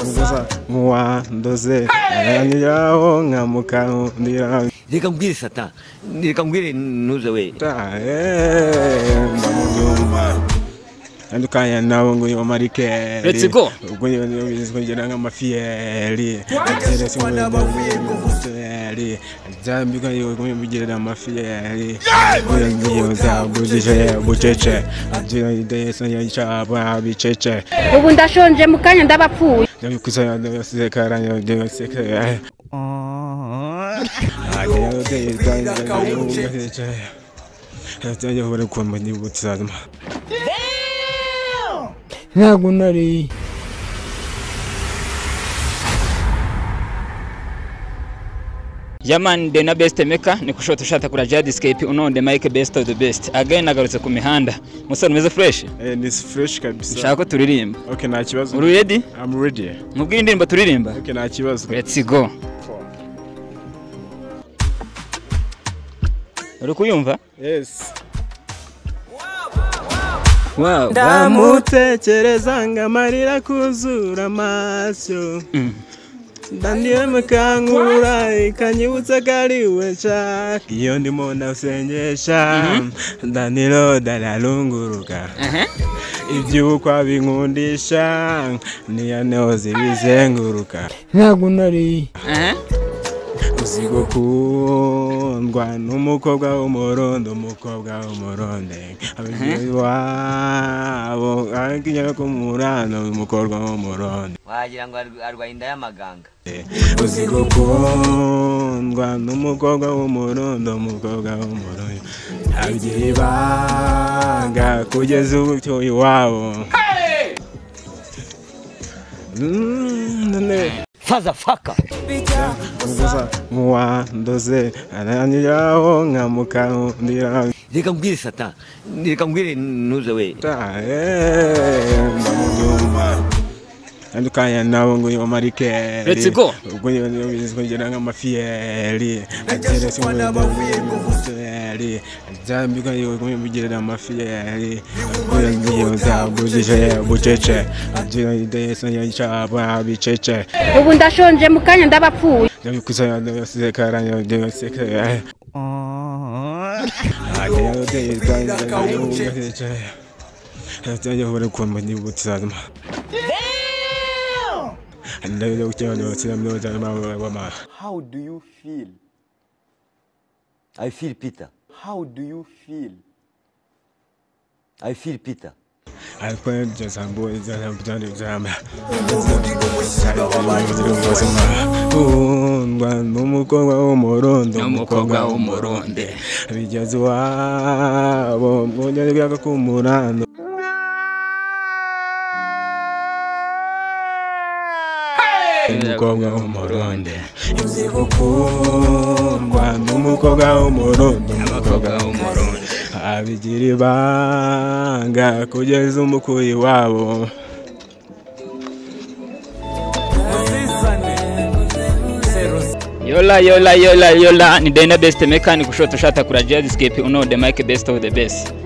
Ugusa muwandoze ananyiraho nkamukandira reka mbwire sata reka mbwire nuze we ndamujumba andukanya nabo ngo yo marike let's go ubwo bizongera nk'amafiyeri Zambika yo kumbigira amafiyeri yo zabujije bucece ajira idesa ya chaba bicece ubu ndashonje mukanya ndabapfuye ndabikuza yose karanya yose Nagunari Yaman de na best maker ni kushoto shata kura Jad Escape unonde Mike best of the best again nagarutse ku mihanda musore meze fresh this fresh kabisa shaka turirimba okay nta kibazo uri ready I'm ready mubwire indirimbo turirimba okay nta kibazo let's go uri kuyumva yes wow ndamutekereza ngamarira kuzura amaso Daniel mukangura ikanyibutsa kariwe cha iyo ndimo ndasengesha Danilo dalalunguruka ibyukwa binkundisha niya neozi bizenguruka nagunari uzigo kundwa n'umukobwa w'umurondo abigiri wabo agiye kumurano umukobwa w'umurondo wagira ngo arwaye inda y'amaganga uzigo kundwa n'umukobwa w'umurondo abigiri banga kugeza ubutyo iwabo faza faka ugusa muwandoze ananyiraho nkamukandira reka mbwire sata reka mbwire nuze we ndamujumba andukanya nabo ngo yo marike let's go ubwo bizongera nk'amafiyeri Zambika yo kumbigira amafiyeri yo zabujije bucece ajira idesa ya chaba bicece ubu ndashonje mukanya ndabapfuye ndabikuza yose karanya yose How do you feel? I feel Peter. How do you feel? I feel Peter. I played just some boys that have done exam. Umukobwa w'umuronde bigeze wabo mwongere byaka kumurano umukobwa w'umuronde uzigo kundwa n'umukobwa w'umurondo abigiri banga kugeza umukuyi wabo yola ni Dana best maker ni kushoto shata kura Jad Escape unonde Mike best of the best